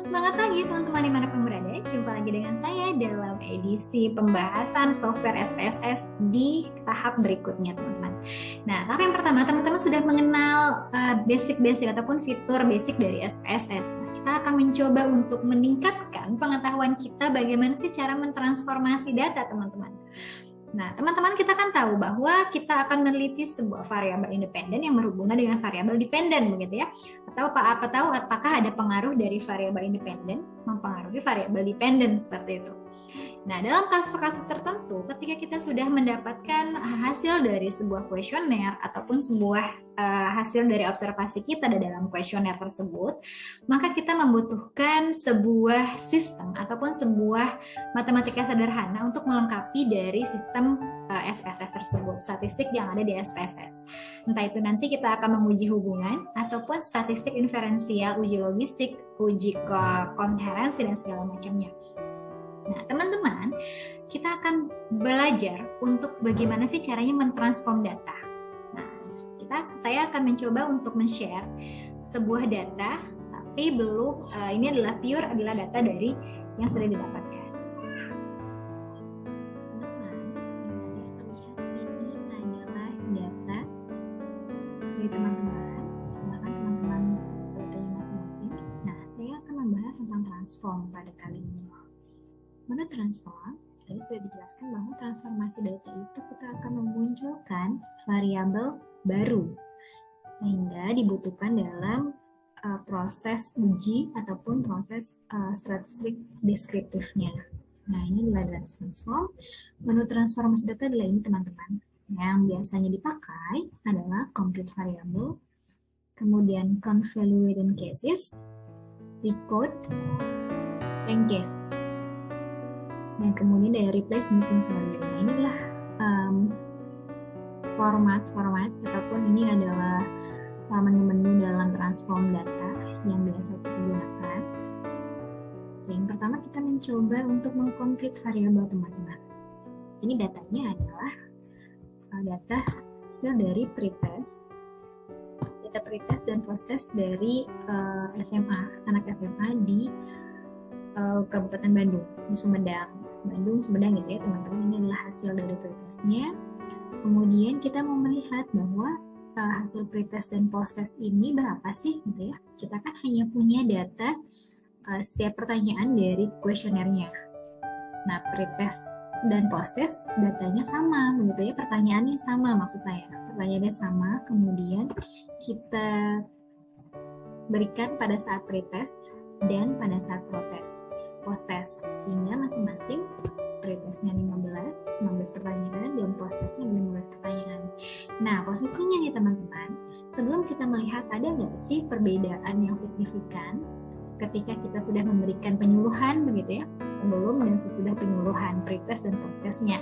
semangat pagi teman-teman dimanapun berada. Jumpa lagi dengan saya dalam edisi pembahasan software SPSS di tahap berikutnya teman-teman. Nah, tahap yang pertama teman-teman sudah mengenal basic-basic ataupun fitur basic dari SPSS. Nah, kita akan mencoba untuk meningkatkan pengetahuan kita bagaimana sih cara mentransformasi data teman-teman. Nah, teman-teman kita kan tahu bahwa kita akan meneliti sebuah variabel independen yang berhubungan dengan variabel dependen, begitu ya. Atau apakah ada pengaruh dari variabel independen mempengaruhi variabel dependen seperti itu. Nah, dalam kasus-kasus tertentu, ketika kita sudah mendapatkan hasil dari sebuah kuesioner ataupun sebuah hasil dari observasi kita dalam kuesioner tersebut, maka kita membutuhkan sebuah sistem ataupun sebuah matematika sederhana untuk melengkapi dari sistem SPSS tersebut, statistik yang ada di SPSS. Entah itu nanti kita akan menguji hubungan ataupun statistik inferensial, uji logistik, uji koherensi dan segala macamnya. Nah, teman-teman, kita akan belajar untuk bagaimana sih caranya mentransform data. Nah, saya akan mencoba untuk men-share sebuah data, tapi belum, ini adalah data dari yang sudah didapatkan. Ini adalah data dari teman-teman. Silakan teman-teman datanya masing-masing. Nah, saya akan membahas tentang transform pada kali ini. Menurut transform, tadi sudah dijelaskan bahwa transformasi data itu kita akan memunculkan variabel baru sehingga dibutuhkan dalam proses uji ataupun proses statistik deskriptifnya. Nah, ini adalah transform. Menu transformasi data adalah ini teman-teman. Yang biasanya dipakai adalah compute variable, kemudian convoluted cases, decode, rank case. Dan kemudian dari replace missing value. Nah, ini adalah format ataupun ini adalah menu-menu dalam transform data yang biasa kita gunakan. Yang pertama kita mencoba untuk mengcompute variabel teman-teman. Ini datanya adalah data hasil dari pretest, data pretest dan post-test dari SMA, anak SMA di Kabupaten Bandung, di Sumedang gitu ya teman-teman. Ini adalah hasil dari pretestnya. Kemudian kita mau melihat bahwa hasil pretest dan post-test ini berapa sih gitu ya. Kita kan hanya punya data setiap pertanyaan dari kuesionernya. Nah, pretest dan post-test datanya sama begitu ya, pertanyaannya sama maksud saya. Pertanyaannya sama, kemudian kita berikan pada saat pretest dan pada saat post-test, sehingga masing-masing pretestnya 15 pertanyaan dan post-testnya 15 pertanyaan. Nah, posisinya nih teman-teman, sebelum kita melihat ada nggak sih perbedaan yang signifikan ketika kita sudah memberikan penyuluhan begitu ya, sebelum dan sesudah penyuluhan pretest dan post-testnya.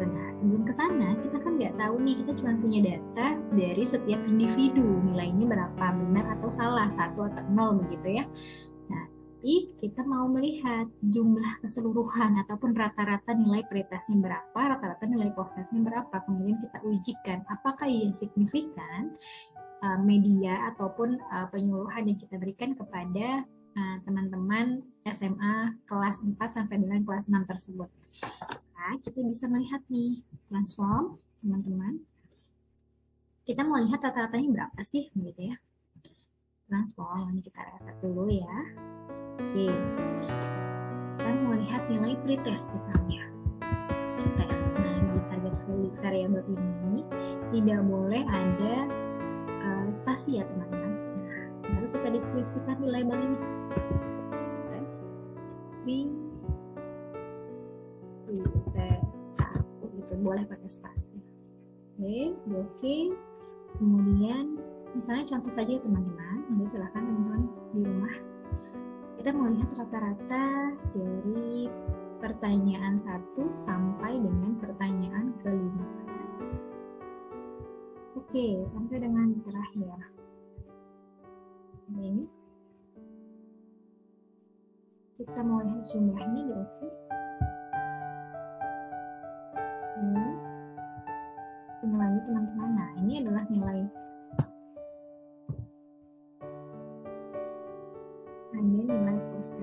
Nah, sebelum ke sana kita kan nggak tahu nih, kita cuma punya data dari setiap individu, nilainya berapa, benar atau salah, 1 atau 0 begitu ya. Nah, tapi kita mau melihat jumlah keseluruhan ataupun rata-rata nilai pretestnya berapa, rata-rata nilai post-testnya berapa. Kemudian kita ujikan apakah yang signifikan media ataupun penyuluhan yang kita berikan kepada teman-teman SMA kelas 4 sampai dengan kelas 6 tersebut. Nah, kita bisa melihat nih transform teman-teman. Kita mau lihat rata-ratanya berapa sih begitu ya. Transform, ini kita reset dulu ya. Oke, kita mau lihat nilai pretest misalnya. Pretest, nah di target variable ini tidak boleh ada spasi ya teman-teman. Nah, baru kita deskripsikan di label ini. Tes, pretest 1, itu boleh pakai spasi. Oke. Kemudian misalnya contoh saja teman-teman, silahkan teman-teman di rumah. Kita mau lihat rata-rata dari pertanyaan 1 sampai dengan pertanyaan ke-5. Oke, sampai dengan terakhir. Ini kita mau lihat jumlahnya di oke. Nilainya teman-teman. Nah, ini adalah nilai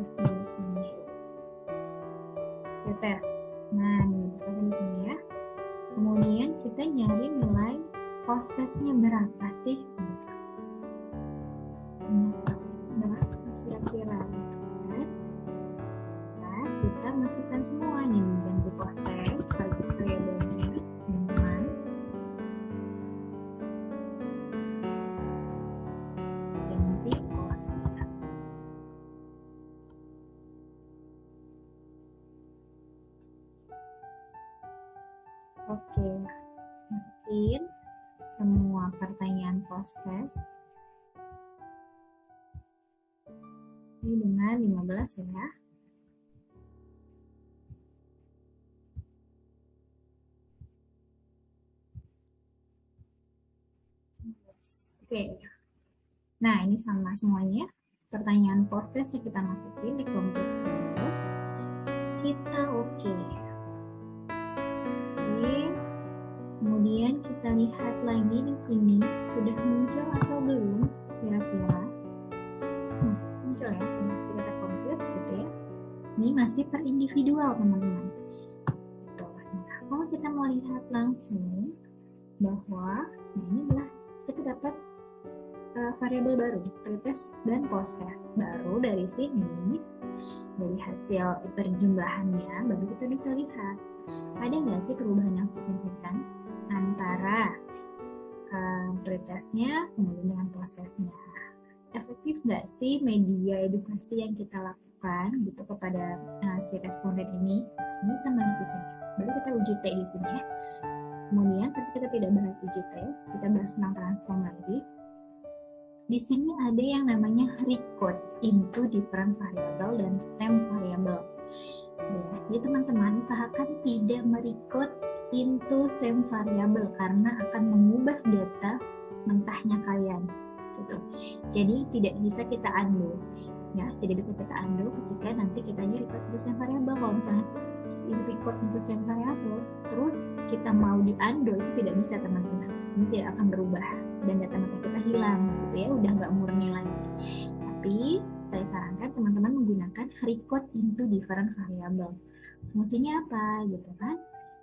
pretestnya di sini. Pretest. Nah, ini di sini ya. Kemudian kita nyari nilai post-testnya berapa sih? Post-testnya berapa kira-kira? Nah, kita masukkan semua nih, ganti post-test, bagi variabelnya, teman-teman. Ganti post-test. Oke, masukin semua pertanyaan post-test. Ini dengan 15 ya. Oke. Nah, ini sama semuanya. Pertanyaan post-test yang kita masukin di complete variable. Kita oke. Kemudian kita lihat lagi di sini sudah muncul atau belum kira-kira. Muncul ya, masih kita compute gitu ya. Ini masih per individual teman-teman. Nah, kalau kita mau lihat langsung bahwa ini adalah kita dapat variabel baru, pretest dan post-test baru dari sini, dari hasil perjumlahannya baru kita bisa lihat ada nggak sih perubahan yang signifikan antara pretestnya kemudian dengan post-testnya. Efektif nggak sih media edukasi yang kita lakukan gitu kepada si responden ini? Ini kita bahas di sini. Baru kita uji T di sini ya. Kemudian tapi kita tidak bahas uji T, kita bahas tentang transform lagi. Di sini ada yang namanya recode into different variable dan same variable. Ya, jadi teman-teman usahakan tidak merecode into same variable karena akan mengubah data mentahnya kalian. Gitu. Jadi tidak bisa kita undo. Ya, tidak bisa kita undo ketika nanti kita record into same variable. Kalau misalnya record into same variable, terus kita mau di undo itu tidak bisa teman-teman. Ini tidak akan berubah dan data mentah kita hilang, gitu ya, udah nggak murni lagi. Tapi saya sarankan teman-teman menggunakan record into different variable. Fungsinya apa, gitu kan?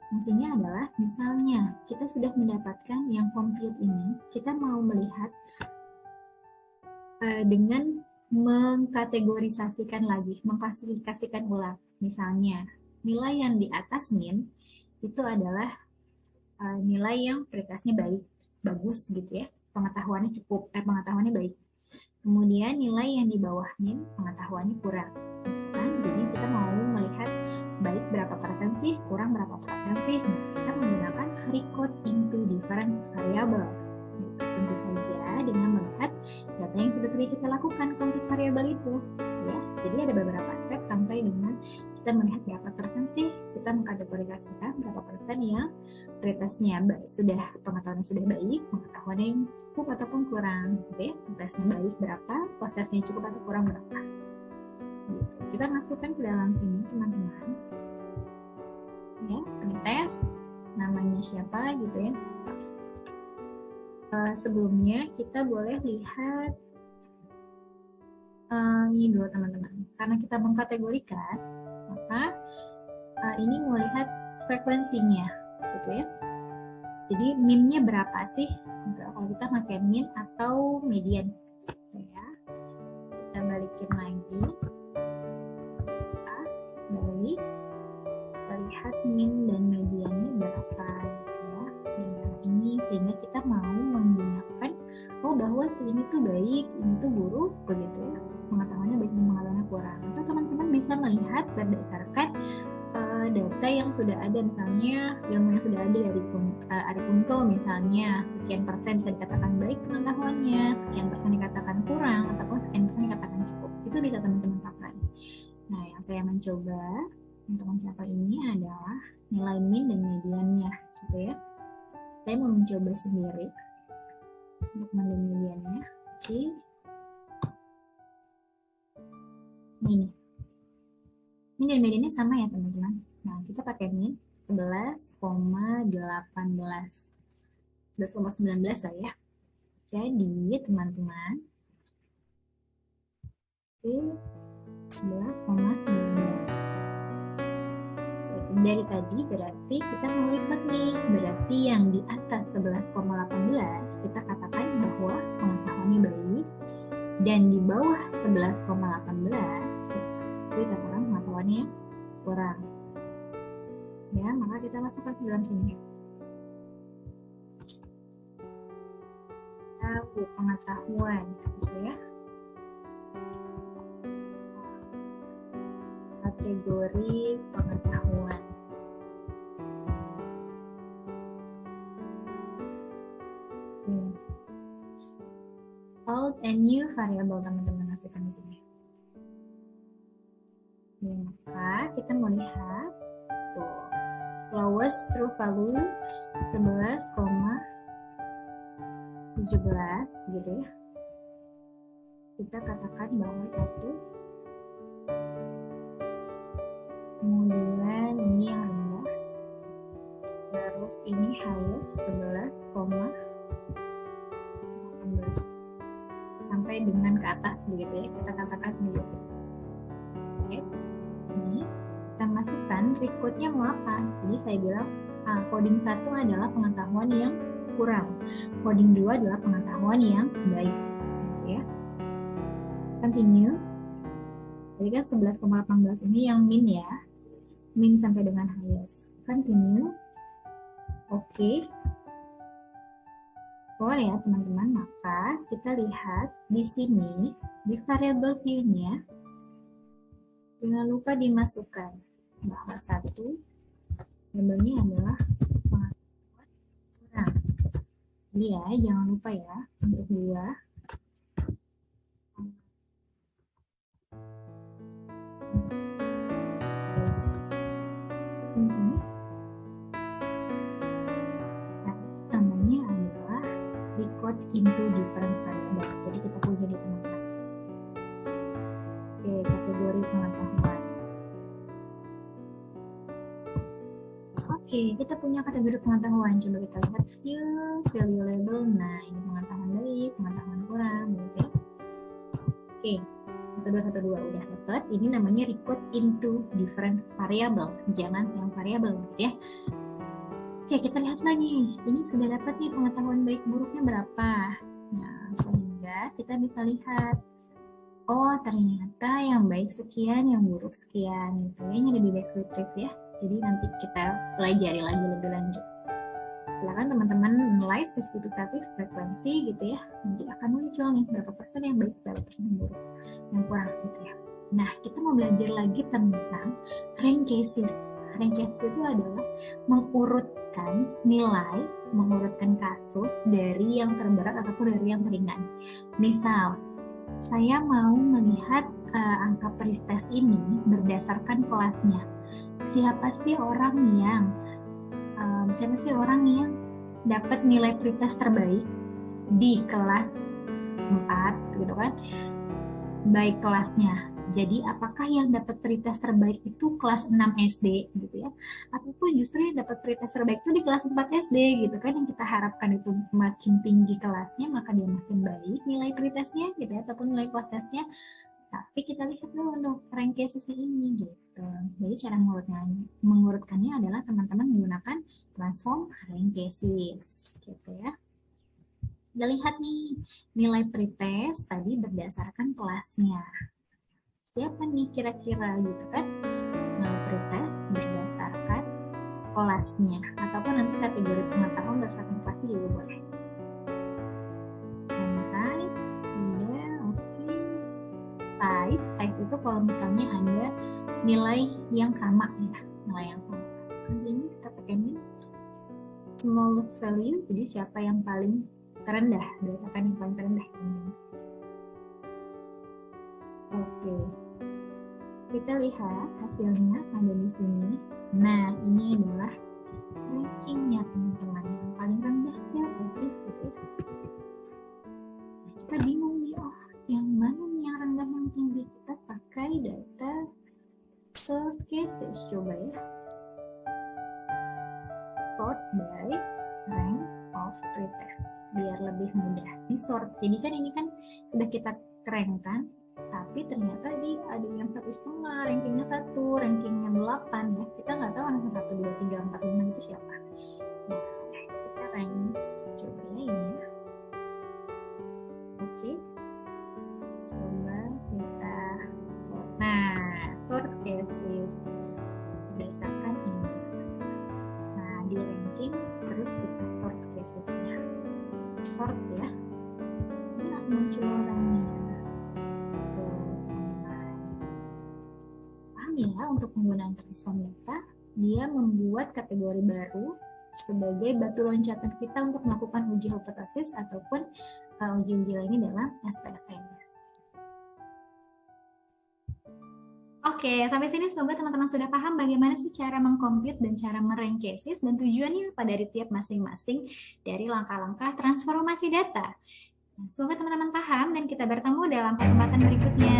Fungsinya adalah misalnya kita sudah mendapatkan yang compute ini, kita mau melihat dengan mengkategorisasikan lagi, mengklasifikasikan ulang. Misalnya nilai yang di atas min itu adalah nilai yang pretestnya baik, bagus gitu ya, pengetahuannya cukup, pengetahuannya baik. Kemudian nilai yang di bawah min pengetahuannya kurang. Kan? Jadi kita mau melihat baik berapa persen sih, kurang berapa persen sih. Kita menggunakan record into different variable. Tentu saja dengan melihat data yang sudah tadi kita lakukan complete variable itu. Ya, jadi ada beberapa step sampai dengan kita melihat berapa persen sih kita mengkategorisasikan berapa persen yang pretestnya sudah pengetahuannya sudah baik, pengetahuannya yang cukup ataupun kurang, gitu ya. Pretestnya baik berapa, post-testnya cukup atau kurang berapa. Gitu. Kita masukkan ke dalam sini teman-teman. Ya, pretest namanya siapa gitu ya. Sebelumnya kita boleh lihat ini dulu teman-teman. Karena kita mengkategorikan, maka ini mau lihat frekuensinya, gitu ya. Jadi min-nya berapa sih? Gitu, kalau kita pakai min atau median, gitu ya. Kita balikin lagi. Kita balik, kita lihat min dan mediannya berapa, gitu ya. Dengan ini sehingga kita mau menggunakan bahwa ini tuh baik, ini tuh buruk, begitu ya. Pengetahuannya baik dan pengetahuannya kurang. Atau teman-teman bisa melihat berdasarkan data yang sudah ada, misalnya ilmu yang sudah ada dari Ari Kunto misalnya, sekian persen bisa dikatakan baik pengetahuannya, sekian persen dikatakan kurang, ataupun sekian persen dikatakan cukup. Itu bisa teman-teman pakai. Nah, yang saya mencoba untuk mencapai ini adalah nilai min dan mediannya, gitu ya. Saya mau mencoba sendiri untuk min dan mediannya. Oke. Ini. Min dan mediannya sama ya teman-teman. Nah, kita pakai min 11,18. 11,19 lah ya. Jadi, teman-teman. Oke. 11,19. Dari tadi berarti kita mau lipat nih, berarti yang di atas 11,18 kita katakan bahwa pengetahuannya baik, dan di bawah 11,18 kita katakan pengetahuannya kurang. Ya, maka kita masukkan ke dalam sini. Tahu pengetahuan, gitu ya. Kategori pengetahuan. Old and new variable teman-teman masukkan di sini. Maka kita mau lihat tuh lowest true value 11,17 gitu ya. Kita katakan bahwa 1, kemudian ini yang rendah, terus ini highest 11,18 sampai dengan ke atas begitu ya, kita katakan begitu. Oke, ini kita masukkan record-nya mau apa. Jadi saya bilang coding 1 adalah pengetahuan yang kurang, coding 2 adalah pengetahuan yang baik gitu ya. Continue. Jadi kan 11,18 ini yang min ya, min sampai dengan highest. Continue. Oke. Boleh ya teman-teman, maka kita lihat di sini di variable view-nya jangan lupa dimasukkan bahwa 1 labelnya adalah pengetahuan kurang. Iya, jangan lupa ya untuk 2 di sini. Nah, namanya adalah record into different variable. Jadi kita punya di teman-teman. Oke, kategori pengetahuan. Oke, kita punya kategori pengetahuan. Coba kita lihat view, value label. Nah, ini pengetahuan baik, pengetahuan kurang, gitu ya. Oke, 1212 udah dapat. Ini namanya record into different variable. Jangan same variable, gitu ya. Oke, kita lihat lagi. Ini sudah dapat nih pengetahuan baik buruknya berapa. Nah, sehingga kita bisa lihat, oh ternyata yang baik sekian, yang buruk sekian. Gitu ya, ini lebih deskriptif ya. Jadi nanti kita pelajari lagi lebih lanjut. Silakan teman-teman analyze distributive frekuensi gitu ya. Nanti akan muncul nih berapa persen yang baik, berapa persen yang buruk, yang kurang gitu ya. Nah, kita mau belajar lagi tentang rank cases. Rank cases itu adalah mengurutkan nilai, mengurutkan kasus dari yang terberat ataupun dari yang ringan. Misal, saya mau melihat angka pretest ini berdasarkan kelasnya. Siapa sih orang yang dapat nilai pretest terbaik di kelas 4 gitu kan, baik kelasnya. Jadi apakah yang dapat pretest terbaik itu kelas 6 SD gitu ya, ataupun justru yang dapat pretest terbaik itu di kelas 4 SD gitu kan, yang kita harapkan itu makin tinggi kelasnya maka dia makin baik nilai pretestnya gitu ya, ataupun nilai post testnya. Tapi kita lihat dulu untuk rank cases ini gitu. Jadi cara mengurutkannya adalah teman-teman menggunakan transform rank cases gitu ya. Kita lihat nih nilai pretest tadi berdasarkan kelasnya. Siapa nih kira-kira gitu kan? Nilai pretest berdasarkan kelasnya, ataupun nanti kategori pengetahuan berdasarkan kelasnya juga boleh. Size itu kalau misalnya ada nilai yang sama ya, nilai yang sama. Ini kita pakai ini smallest value, jadi siapa yang paling terendah, berdasarkan yang paling terendah ini. Oke, kita lihat hasilnya ada di sini. Nah, ini adalah rankingnya teman-teman. Yang paling rendah siapa sih? Gitu. Kita bingung nih, oh yang mana nih yang rendah yang tinggi? Kita pakai data sort cases, coba ya. Sort by rank of pretest biar lebih mudah. Ini sort, jadi kan ini kan sudah kita rank kan, Tapi ternyata ada yang 1,5, rankingnya 1, rankingnya 8 ya. Kita nggak tahu anak 1, 2, 3, 4, 5 itu siapa. Nah, kita rank coba ya ini ya. Oke. Coba kita sort. Nah, sort cases berdasarkan ini. Nah, di ranking terus kita sort casesnya. Sort ya. Ini langsung muncul orangnya. Ya, untuk penggunaan transform data, dia membuat kategori baru sebagai batu loncatan kita untuk melakukan uji hipotesis ataupun uji-uji lainnya dalam SPSS. Oke, sampai sini semoga teman-teman sudah paham bagaimana sih cara mengkomput dan cara merank cases dan tujuannya apa dari tiap masing-masing dari langkah-langkah transformasi data. Nah, semoga teman-teman paham dan kita bertemu dalam kesempatan berikutnya.